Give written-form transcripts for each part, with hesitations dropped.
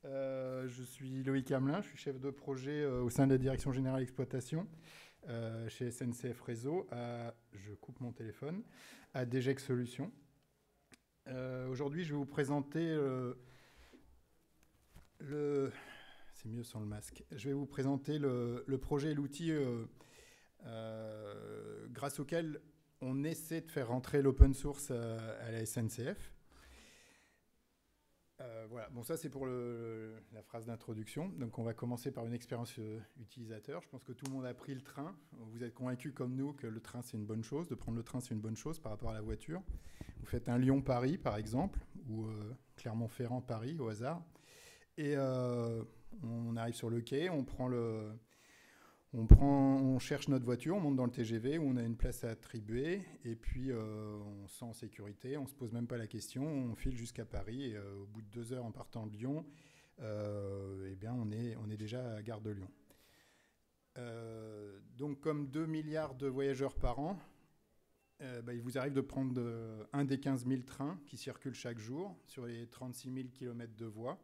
Je suis Loïc Hamelin, je suis chef de projet au sein de la Direction Générale Exploitation chez SNCF Réseau, je coupe mon téléphone, à DGEX Solutions. Aujourd'hui, je vais vous présenter c'est mieux sans le masque. Je vais vous présenter le projet et l'outil grâce auquel on essaie de faire rentrer l'open source à la SNCF. Voilà, bon ça c'est pour la phrase d'introduction. Donc on va commencer par une expérience utilisateur. Je pense que tout le monde a pris le train. Vous êtes convaincus comme nous que le train c'est une bonne chose, de prendre le train c'est une bonne chose par rapport à la voiture. Vous faites un Lyon-Paris par exemple, ou Clermont-Ferrand-Paris au hasard. Et on arrive sur le quai, on cherche notre voiture, on monte dans le TGV où on a une place à attribuer et puis on se sent en sécurité, on ne se pose même pas la question, on file jusqu'à Paris et au bout de 2 heures en partant de Lyon, eh bien on est déjà à la gare de Lyon. Donc comme 2 milliards de voyageurs par an, il vous arrive de prendre un des 15 000 trains qui circulent chaque jour sur les 36 000 km de voies.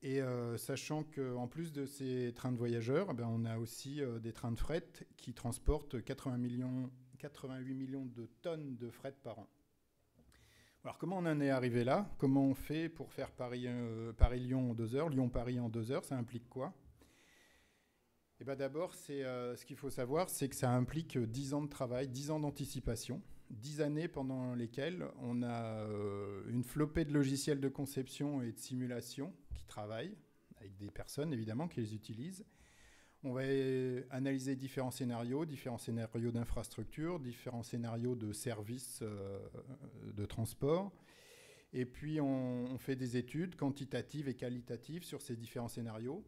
Et sachant qu'en plus de ces trains de voyageurs, on a aussi des trains de fret qui transportent 88 millions de tonnes de fret par an. Alors comment on en est arrivé là? Comment on fait pour faire Paris-Lyon en 2 heures, Lyon-Paris en 2 heures? Ça implique quoi? Et d'abord, ce qu'il faut savoir, c'est que ça implique 10 ans de travail, 10 ans d'anticipation, 10 années pendant lesquelles on a une flopée de logiciels de conception et de simulation qui travaillent, avec des personnes évidemment qui les utilisent. On va analyser différents scénarios d'infrastructure, différents scénarios de services de transport. Et puis on fait des études quantitatives et qualitatives sur ces différents scénarios.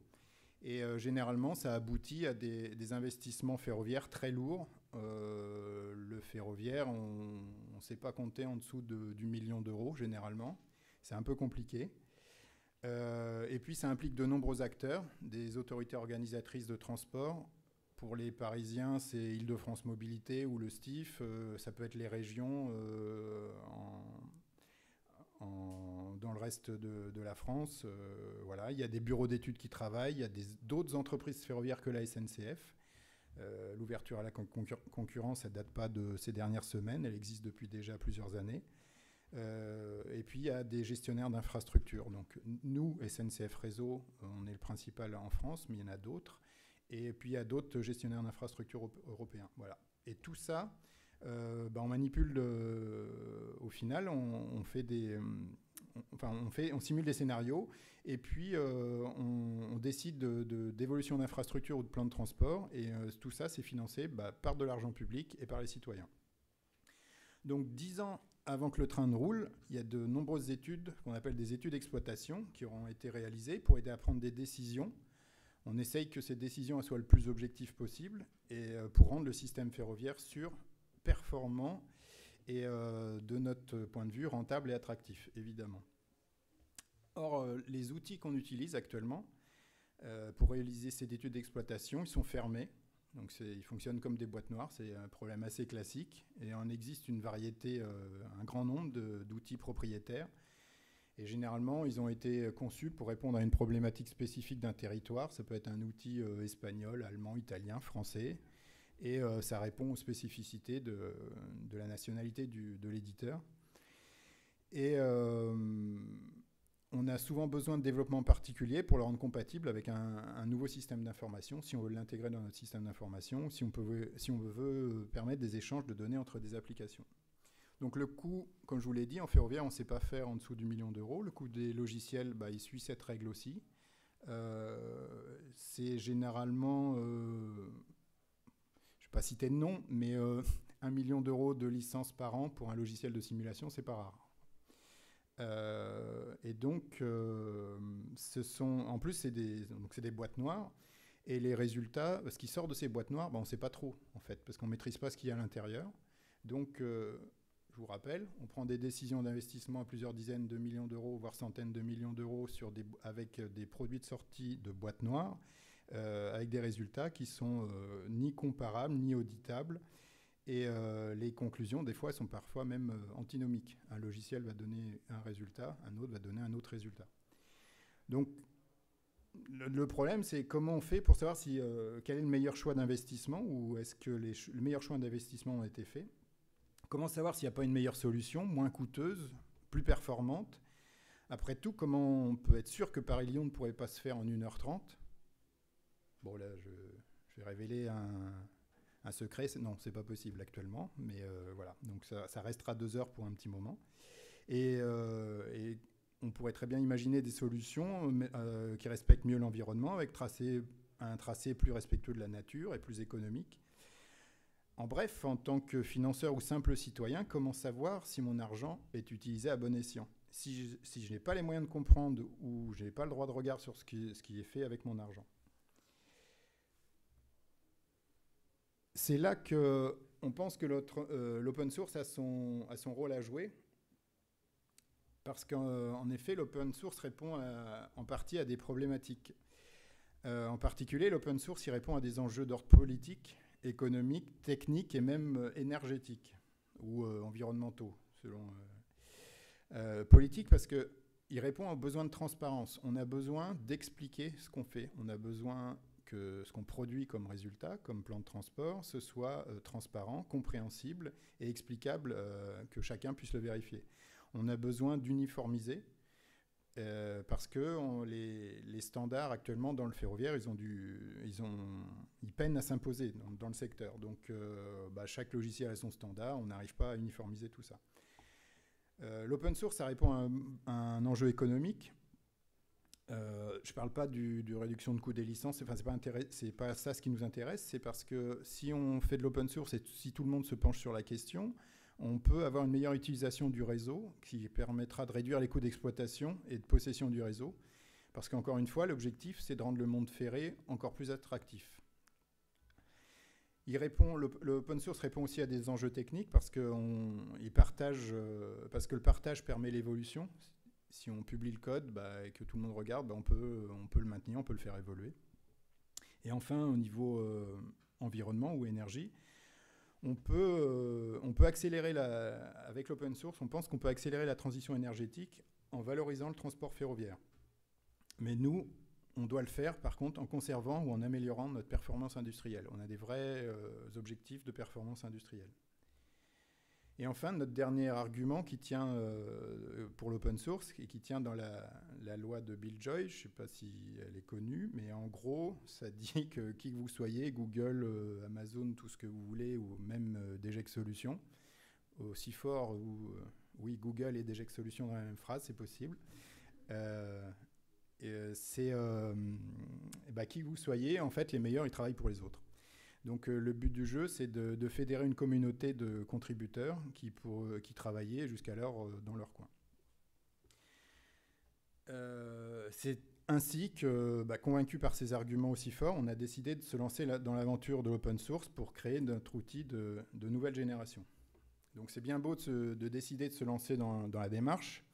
Et généralement, ça aboutit à des investissements ferroviaires très lourds. Le ferroviaire, on ne sait pas compter en dessous du million d'euros, généralement. C'est un peu compliqué. Et puis, ça implique de nombreux acteurs, des autorités organisatrices de transport. Pour les Parisiens, c'est Île-de-France Mobilité ou le STIF. Ça peut être les régions dans le reste de la France. Voilà. Il y a des bureaux d'études qui travaillent, il y a d'autres entreprises ferroviaires que la SNCF. L'ouverture à la concurrence, elle ne date pas de ces dernières semaines, elle existe depuis déjà plusieurs années. Et puis il y a des gestionnaires d'infrastructures. Donc nous, SNCF Réseau, on est le principal en France, mais il y en a d'autres. Et puis il y a d'autres gestionnaires d'infrastructures européens. Voilà. Et tout ça, on manipule au final, on simule des scénarios et puis on décide d'évolution d'infrastructure ou de plan de transport et tout ça c'est financé par de l'argent public et par les citoyens. Donc 10 ans avant que le train ne roule, il y a de nombreuses études qu'on appelle des études d'exploitation qui auront été réalisées pour aider à prendre des décisions. On essaye que ces décisions soient le plus objectives possible et pour rendre le système ferroviaire sûr, performant et de notre point de vue rentable et attractif, évidemment. Or, les outils qu'on utilise actuellement pour réaliser ces études d'exploitation, ils sont fermés. Donc ils fonctionnent comme des boîtes noires, c'est un problème assez classique. Et il en existe une variété, un grand nombre d'outils propriétaires. Et généralement, ils ont été conçus pour répondre à une problématique spécifique d'un territoire. Ça peut être un outil espagnol, allemand, italien, français. Et ça répond aux spécificités de la nationalité de l'éditeur. Et on a souvent besoin de développement particulier pour le rendre compatible avec un nouveau système d'information, si on veut l'intégrer dans notre système d'information, si on veut permettre des échanges de données entre des applications. Donc le coût, comme je vous l'ai dit, en ferroviaire, on ne sait pas faire en dessous du million d'euros. Le coût des logiciels, il suit cette règle aussi. C'est généralement, je ne vais pas citer de nom, mais 1 million d'euros de licence par an pour un logiciel de simulation, c'est pas rare. Et donc, en plus, c'est des boîtes noires. Et les résultats, ce qui sort de ces boîtes noires, on ne sait pas trop, en fait, parce qu'on ne maîtrise pas ce qu'il y a à l'intérieur. Donc, je vous rappelle, on prend des décisions d'investissement à plusieurs dizaines de millions d'euros, voire centaines de millions d'euros avec des produits de sortie de boîtes noires, avec des résultats qui sont ni comparables, ni auditables. Et les conclusions, des fois, elles sont parfois même antinomiques. Un logiciel va donner un résultat, un autre va donner un autre résultat. Donc, le problème, c'est comment on fait pour savoir si, quel est le meilleur choix d'investissement ou est-ce que les meilleurs choix d'investissement ont été faits. Comment savoir s'il n'y a pas une meilleure solution, moins coûteuse, plus performante. Après tout, comment on peut être sûr que Paris-Lyon ne pourrait pas se faire en 1h30 ? Bon, là, je vais révéler un secret. Non, c'est pas possible actuellement, mais voilà. Donc ça restera 2 heures pour un petit moment. Et on pourrait très bien imaginer des solutions qui respectent mieux l'environnement, avec un tracé plus respectueux de la nature et plus économique. En bref, en tant que financeur ou simple citoyen, comment savoir si mon argent est utilisé à bon escient ? Si je n'ai pas les moyens de comprendre ou je n'ai pas le droit de regard sur ce qui est fait avec mon argent. C'est là qu'on pense que l'open source a son rôle à jouer, parce qu'en effet, l'open source répond en partie à des problématiques. En particulier, l'open source y répond à des enjeux d'ordre politique, économique, technique et même énergétique, ou environnementaux, selon... politique, parce qu'il répond aux besoins de transparence. On a besoin d'expliquer ce qu'on fait. On a besoin que ce qu'on produit comme résultat, comme plan de transport, ce soit transparent, compréhensible et explicable, que chacun puisse le vérifier. On a besoin d'uniformiser, parce que les standards actuellement dans le ferroviaire, ils peinent à s'imposer dans le secteur. Donc chaque logiciel a son standard, on n'arrive pas à uniformiser tout ça. L'open source, ça répond à un enjeu économique. Je ne parle pas de réduction de coût des licences, enfin, c'est pas ça ce qui nous intéresse, c'est parce que si on fait de l'open source et si tout le monde se penche sur la question, on peut avoir une meilleure utilisation du réseau qui permettra de réduire les coûts d'exploitation et de possession du réseau. Parce qu'encore une fois, l'objectif, c'est de rendre le monde ferré encore plus attractif. L'open source répond aussi à des enjeux techniques parce que le partage permet l'évolution. Si on publie le code et que tout le monde regarde, on peut le maintenir, on peut le faire évoluer. Et enfin, au niveau environnement ou énergie, on peut accélérer avec l'open source, on pense qu'on peut accélérer la transition énergétique en valorisant le transport ferroviaire. Mais nous, on doit le faire, par contre, en conservant ou en améliorant notre performance industrielle. On a des vrais objectifs de performance industrielle. Et enfin, notre dernier argument qui tient pour l'open source et qui tient dans la loi de Bill Joy, je ne sais pas si elle est connue, mais en gros, ça dit que qui que vous soyez, Google, Amazon, tout ce que vous voulez, ou même Deject Solutions, aussi fort où oui, Google et Deject Solutions dans la même phrase, c'est possible. Qui que vous soyez, en fait, les meilleurs, ils travaillent pour les autres. Donc le but du jeu, c'est de fédérer une communauté de contributeurs qui travaillaient jusqu'alors dans leur coin. C'est ainsi que, convaincu par ces arguments aussi forts, on a décidé de se lancer dans l'aventure de l'open source pour créer notre outil de nouvelle génération. Donc c'est bien beau de décider de se lancer dans la démarche.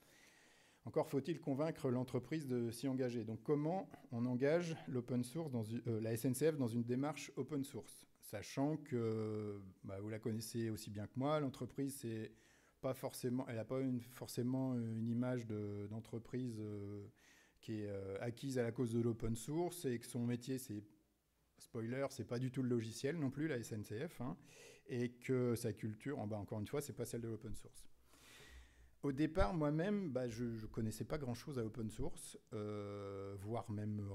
Encore faut-il convaincre l'entreprise de s'y engager. Donc comment on engage l'open source la SNCF dans une démarche open source, sachant que vous la connaissez aussi bien que moi, l'entreprise elle n'a pas forcément une image d'entreprise qui est acquise à la cause de l'open source et que son métier, spoiler, c'est pas du tout le logiciel non plus, la SNCF, et que sa culture, encore une fois, c'est pas celle de l'open source. Au départ, moi-même, je ne connaissais pas grand-chose à open source, voire même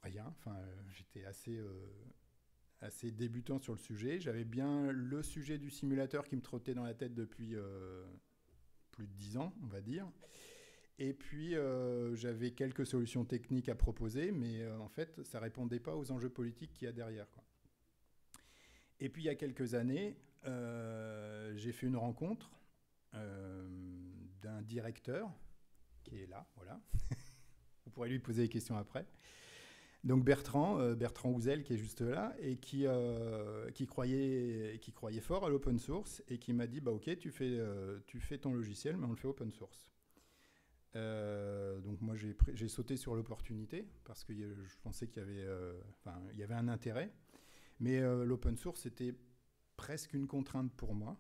rien. Enfin, j'étais assez débutant sur le sujet. J'avais bien le sujet du simulateur qui me trottait dans la tête depuis plus de 10 ans, on va dire. Et puis, j'avais quelques solutions techniques à proposer, mais en fait, ça ne répondait pas aux enjeux politiques qu'il y a derrière, quoi. Et puis, il y a quelques années, j'ai fait une rencontre d'un directeur qui est là, voilà. Vous pourrez lui poser des questions après. Donc Bertrand Houzel qui est juste là et qui croyait fort à l'open source et qui m'a dit ok, tu fais ton logiciel mais on le fait open source. Donc moi j'ai sauté sur l'opportunité parce que je pensais qu'il y avait un intérêt, mais l'open source c'était presque une contrainte pour moi.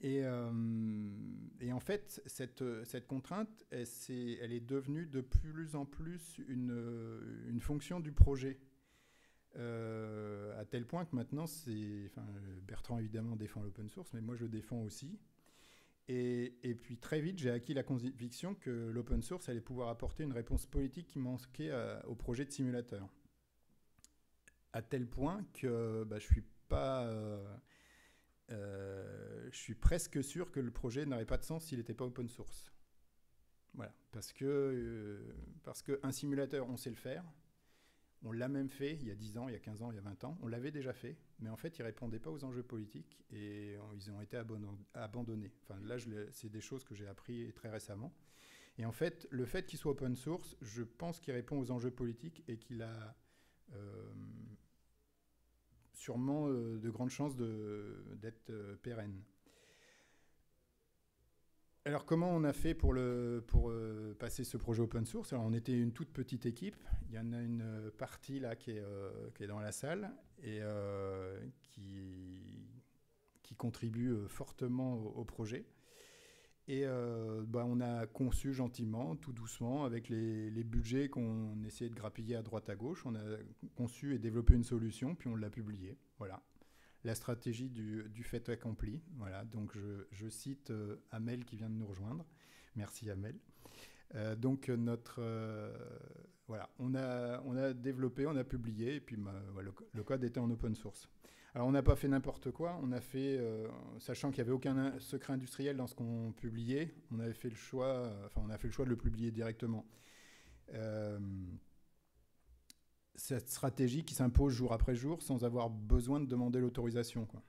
Et en fait, cette contrainte, elle est devenue de plus en plus une fonction du projet. À tel point que maintenant, Bertrand évidemment défend l'open source, mais moi je le défends aussi. Et puis très vite, j'ai acquis la conviction que l'open source allait pouvoir apporter une réponse politique qui manquait au projet de simulateur. À tel point que je suis presque sûr que le projet n'aurait pas de sens s'il n'était pas open source. Voilà, parce qu'un simulateur, on sait le faire. On l'a même fait il y a 10 ans, il y a 15 ans, il y a 20 ans. On l'avait déjà fait, mais en fait, ils ne répondaient pas aux enjeux politiques et ils ont été abandonnés. Enfin, là, c'est des choses que j'ai appris très récemment. Et en fait, le fait qu'il soit open source, je pense qu'il répond aux enjeux politiques et qu'il a sûrement de grandes chances d'être pérenne. Alors, comment on a fait pour passer ce projet open source? Alors, on était une toute petite équipe. Il y en a une partie là qui est dans la salle et qui contribue fortement au projet. Et on a conçu gentiment, tout doucement, avec les budgets qu'on essayait de grappiller à droite à gauche. On a conçu et développé une solution, puis on l'a publiée. Voilà. La stratégie du fait accompli. Voilà, donc je cite Amel qui vient de nous rejoindre. Merci Amel. Voilà, on a développé, on a publié, et puis le code était en open source. Alors on n'a pas fait n'importe quoi, on a fait, sachant qu'il n'y avait aucun secret industriel dans ce qu'on publiait, on a fait le choix de le publier directement. Cette stratégie qui s'impose jour après jour sans avoir besoin de demander l'autorisation, quoi.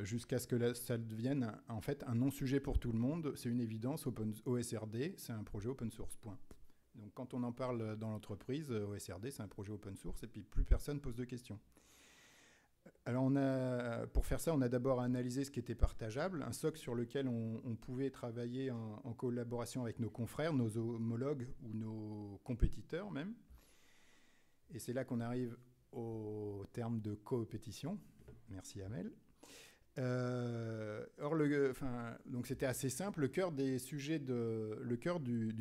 Jusqu'à ce que ça devienne en fait un non-sujet pour tout le monde. C'est une évidence, OSRD, c'est un projet open source, point. Donc quand on en parle dans l'entreprise, OSRD, c'est un projet open source, et puis plus personne pose de questions. Alors pour faire ça, on a d'abord analysé ce qui était partageable, un socle sur lequel on pouvait travailler en collaboration avec nos confrères, nos homologues ou nos compétiteurs même. Et c'est là qu'on arrive au terme de coopétition. Merci Amel. Donc c'était assez simple. Le cœur du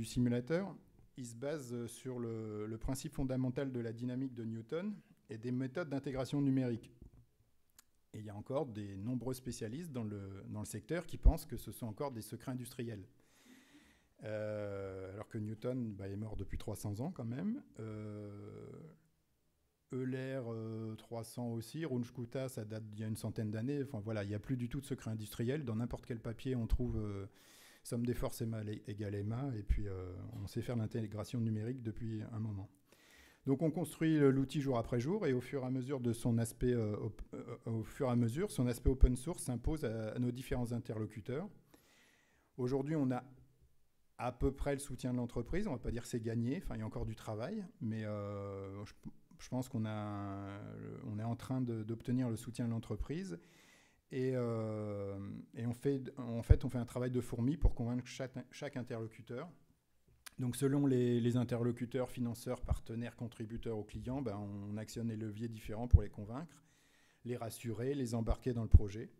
simulateur, il se base sur le principe fondamental de la dynamique de Newton et des méthodes d'intégration numérique. Et il y a encore des nombreux spécialistes dans le secteur qui pensent que ce sont encore des secrets industriels. Alors que Newton est mort depuis 300 ans quand même. Euler, 300 aussi. Runge-Kutta, ça date d'il y a une centaine d'années. Enfin voilà, il n'y a plus du tout de secret industriel. Dans n'importe quel papier, on trouve somme des forces égale MA. Et puis, on sait faire l'intégration numérique depuis un moment. Donc, on construit l'outil jour après jour. Et au fur et à mesure de son aspect, son aspect open source s'impose à nos différents interlocuteurs. Aujourd'hui, on a à peu près le soutien de l'entreprise. On ne va pas dire que c'est gagné. Enfin, il y a encore du travail. Mais je pense qu'on est en train d'obtenir le soutien de l'entreprise et on fait un travail de fourmi pour convaincre chaque interlocuteur. Donc selon les interlocuteurs, financeurs, partenaires, contributeurs aux clients, on actionne des leviers différents pour les convaincre, les rassurer, les embarquer dans le projet.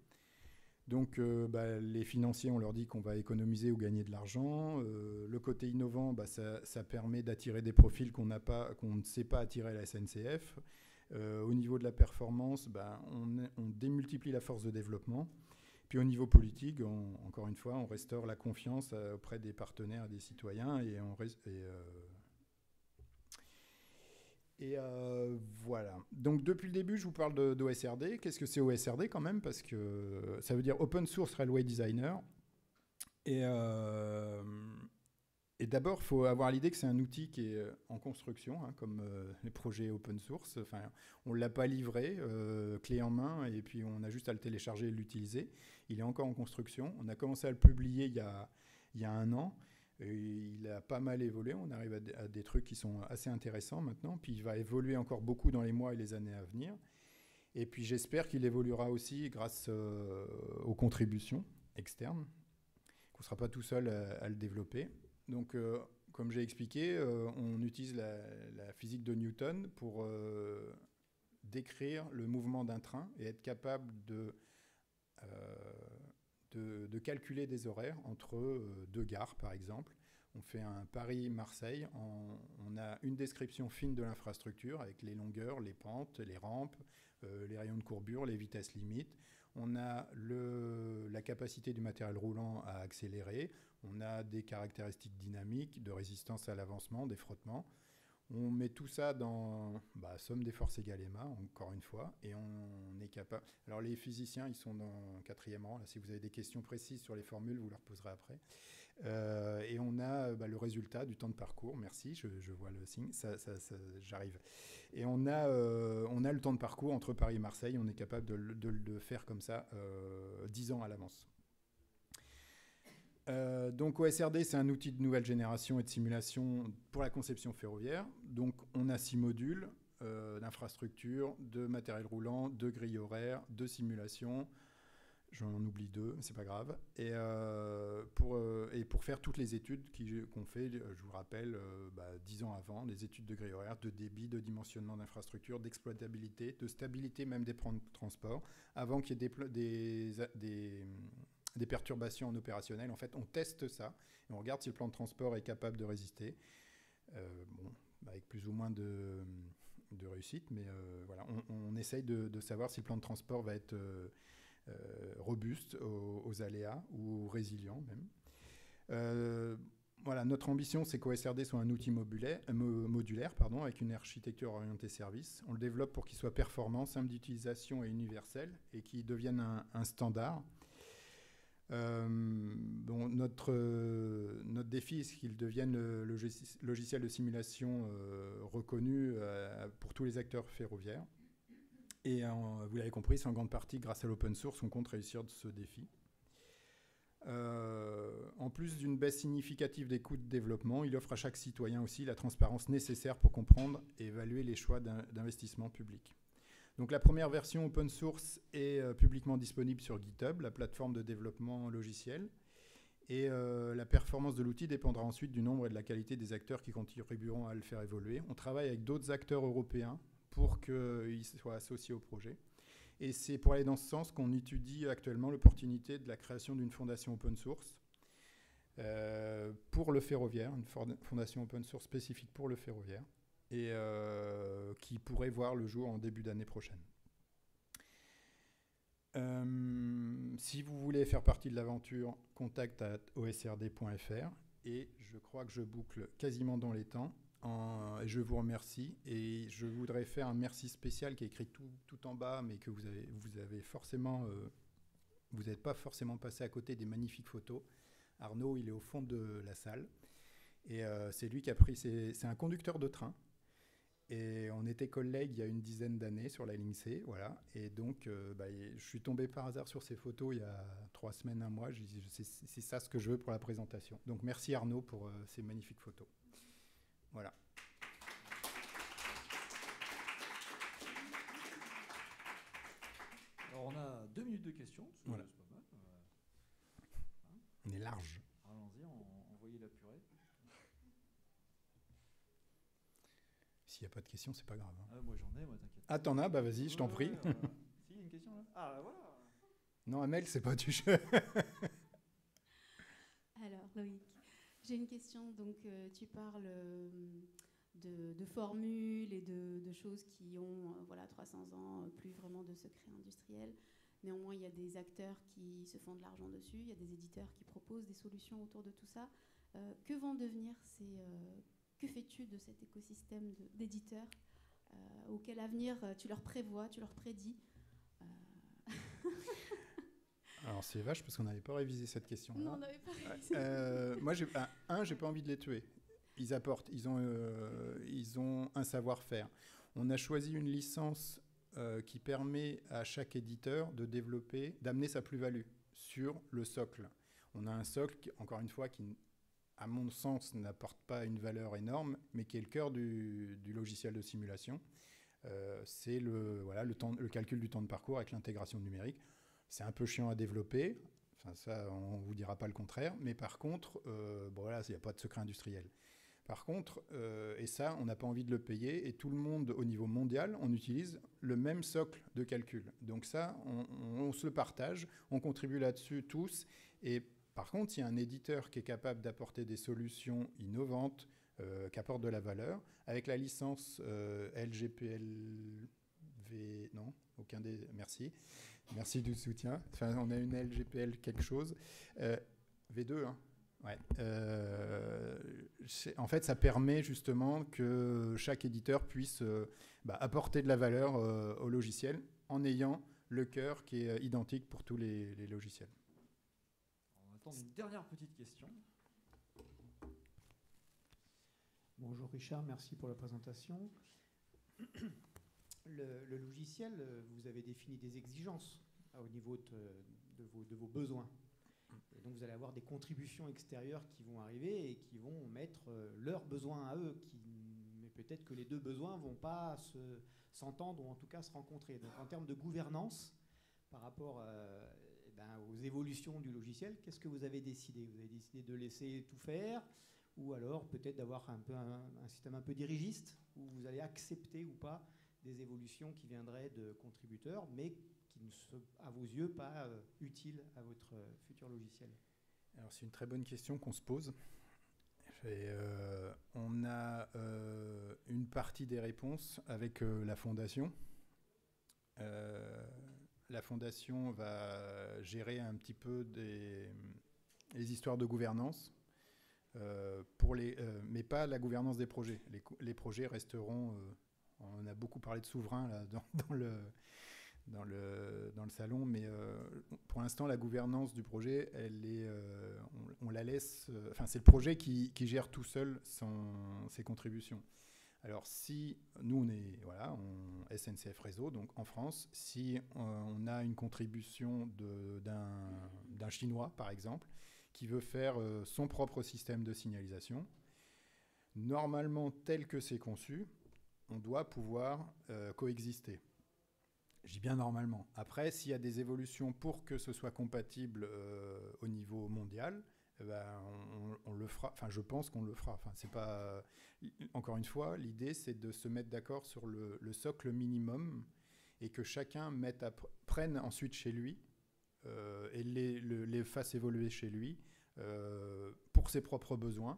Donc les financiers, on leur dit qu'on va économiser ou gagner de l'argent. Le côté innovant, ça permet d'attirer des profils qu'on ne sait pas attirer à la SNCF. Au niveau de la performance, on démultiplie la force de développement. Puis au niveau politique, encore une fois, on restaure la confiance auprès des partenaires et des citoyens. Voilà. Donc depuis le début, je vous parle d'OSRD. Qu'est-ce que c'est OSRD quand même? Parce que ça veut dire Open Source Railway Designer. Et d'abord, il faut avoir l'idée que c'est un outil qui est en construction, comme les projets open source. Enfin, on ne l'a pas livré, clé en main, et puis on a juste à le télécharger et l'utiliser. Il est encore en construction. On a commencé à le publier il y a 1 an. Il a pas mal évolué, on arrive à des trucs qui sont assez intéressants maintenant, puis il va évoluer encore beaucoup dans les mois et les années à venir. Et puis j'espère qu'il évoluera aussi grâce aux contributions externes, qu'on ne sera pas tout seul à le développer. Donc comme j'ai expliqué, on utilise la physique de Newton pour décrire le mouvement d'un train et être capable de de calculer des horaires entre deux gares, par exemple. On fait un Paris-Marseille, on a une description fine de l'infrastructure avec les longueurs, les pentes, les rampes, les rayons de courbure, les vitesses limites. On a la capacité du matériel roulant à accélérer. On a des caractéristiques dynamiques, de résistance à l'avancement, des frottements. On met tout ça dans somme des forces égale Emma, encore une fois, et on est capable... Alors les physiciens, ils sont dans 4e rang. Là, si vous avez des questions précises sur les formules, vous leur poserez après. Et on a le résultat du temps de parcours. Merci, je vois le signe, j'arrive. Et on a le temps de parcours entre Paris et Marseille. On est capable de le faire comme ça 10 ans à l'avance. Donc OSRD, c'est un outil de nouvelle génération et de simulation pour la conception ferroviaire. Donc on a 6 modules d'infrastructure, de matériel roulant, de grille horaire, de simulation. J'en oublie 2, c'est pas grave. Et pour faire toutes les études qu'on fait, je vous rappelle, 10 ans avant, des études de grille horaire, de débit, de dimensionnement d'infrastructure, d'exploitabilité, de stabilité même des plans de transport, avant qu'il y ait des perturbations en opérationnel. En fait, on teste ça et on regarde si le plan de transport est capable de résister. Avec plus ou moins de réussite, mais voilà, on essaye de savoir si le plan de transport va être robuste aux aléas ou résilient même. Voilà, notre ambition, c'est qu'OSRD soit un outil modulaire, avec une architecture orientée service. On le développe pour qu'il soit performant, simple d'utilisation et universel, et qu'il devienne un standard. Notre défi, c'est qu'il devienne le logiciel de simulation reconnu pour tous les acteurs ferroviaires. Et vous l'avez compris, c'est en grande partie grâce à l'open source qu'on compte réussir ce défi. En plus d'une baisse significative des coûts de développement, il offre à chaque citoyen aussi la transparence nécessaire pour comprendre et évaluer les choix d'investissement public. Donc la première version open source est publiquement disponible sur GitHub, la plateforme de développement logiciel. Et la performance de l'outil dépendra ensuite du nombre et de la qualité des acteurs qui contribueront à le faire évoluer. On travaille avec d'autres acteurs européens pour qu'ils soient associés au projet. Et c'est pour aller dans ce sens qu'on étudie actuellement l'opportunité de la création d'une fondation open source pour le ferroviaire, une fondation open source spécifique pour le ferroviaire, et qui pourrait voir le jour en début d'année prochaine. Si vous voulez faire partie de l'aventure, contact@osrd.fr. Et je crois que je boucle quasiment dans les temps. Je vous remercie. Et je voudrais faire un merci spécial qui est écrit tout en bas, mais que vous avez forcément... vous n'êtes pas forcément passé à côté des magnifiques photos. Arnaud, il est au fond de la salle. Et c'est lui qui a pris... C'est un conducteur de train. Et on était collègues il y a une dizaine d'années sur la ligne C, voilà. Et donc, je suis tombé par hasard sur ces photos il y a 3 semaines, un mois. J'ai dit, c'est ça ce que je veux pour la présentation. Donc, merci Arnaud pour ces magnifiques photos. Voilà. Alors, on a 2 minutes de questions. Voilà. C'est pas mal. On est large. Allons-y, envoyez la purée. S'il n'y a pas de questions, c'est pas grave. Hein. Moi j'en ai, moi t'inquiète. Ah, t'en as? Bah vas-y, je t'en prie. Si, il y a une question là. Ah, voilà. Non, Amel, c'est pas du jeu. Alors, Loïc, j'ai une question. Donc, tu parles de formules et de choses qui ont 300 ans, plus vraiment de secret industriel. Néanmoins, il y a des acteurs qui se font de l'argent dessus. Il y a des éditeurs qui proposent des solutions autour de tout ça. Que vont devenir que fais-tu de cet écosystème d'éditeurs auquel avenir tu leur prévois, tu leur prédis Alors c'est vache parce qu'on n'avait pas révisé cette question-là. Non, on n'avait pas révisé. Moi, j'ai pas envie de les tuer. Ils apportent, ils ont un savoir-faire. On a choisi une licence qui permet à chaque éditeur de développer, d'amener sa plus-value sur le socle. On a un socle, encore une fois, qui, à mon sens, n'apporte pas une valeur énorme, mais qui est le cœur du logiciel de simulation. C'est le calcul du temps de parcours avec l'intégration numérique. C'est un peu chiant à développer, enfin, ça, on ne vous dira pas le contraire, mais par contre, il n'y a pas de secret industriel. Par contre, et ça, on n'a pas envie de le payer, et tout le monde, au niveau mondial, on utilise le même socle de calcul. Donc ça, on se le partage, on contribue là-dessus tous, et par contre, il y a un éditeur qui est capable d'apporter des solutions innovantes, qui apportent de la valeur, avec la licence LGPLV, non, aucun des... Merci du soutien. Enfin, on a une LGPL quelque chose. V2, hein. Ouais. En fait, ça permet justement que chaque éditeur puisse apporter de la valeur au logiciel en ayant le cœur qui est identique pour tous les logiciels. On va attendre une dernière petite question. Bonjour Richard, merci pour la présentation. Le logiciel, vous avez défini des exigences au niveau de vos besoins. Et donc vous allez avoir des contributions extérieures qui vont arriver et qui vont mettre leurs besoins à eux. Mais peut-être que les deux besoins ne vont pas s'entendre ou en tout cas se rencontrer. Donc en termes de gouvernance, par rapport aux évolutions du logiciel, qu'est-ce que vous avez décidé? Vous avez décidé de laisser tout faire, ou alors peut-être d'avoir un système un peu dirigiste, où vous allez accepter ou pas des évolutions qui viendraient de contributeurs, mais qui ne sont, à vos yeux, pas utiles à votre futur logiciel? Alors c'est une très bonne question qu'on se pose. On a une partie des réponses avec la fondation. La fondation va gérer un petit peu les histoires de gouvernance, mais pas la gouvernance des projets. Les projets resteront... on a beaucoup parlé de souverain là, dans le salon, mais pour l'instant, la gouvernance du projet, on la laisse... c'est le projet qui gère tout seul ses contributions. Alors, si nous, on est SNCF Réseau, donc en France, si on a une contribution d'un Chinois, par exemple, qui veut faire son propre système de signalisation, normalement, tel que c'est conçu, on doit pouvoir coexister. Je dis bien normalement. Après, s'il y a des évolutions pour que ce soit compatible au niveau mondial, on le fera. Enfin, je pense qu'on le fera. Enfin, c'est pas... Encore une fois, l'idée, c'est de se mettre d'accord sur le socle minimum et que chacun prenne ensuite chez lui et les fasse évoluer chez lui pour ses propres besoins.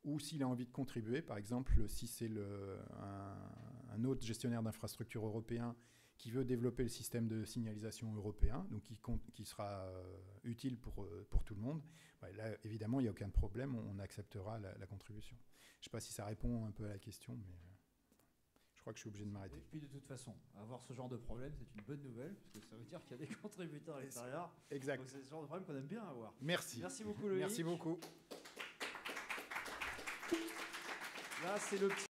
Ou s'il a envie de contribuer, par exemple, si c'est un autre gestionnaire d'infrastructure européen qui veut développer le système de signalisation européen, donc qui sera utile pour tout le monde, là, évidemment, il n'y a aucun problème, on acceptera la contribution. Je ne sais pas si ça répond un peu à la question, mais je crois que je suis obligé de m'arrêter. Et puis de toute façon, avoir ce genre de problème, c'est une bonne nouvelle, parce que ça veut dire qu'il y a des contributeurs à l'extérieur. Exact. Donc c'est ce genre de problème qu'on aime bien avoir. Merci. Merci beaucoup, Loïc. Merci beaucoup. Là, c'est le petit...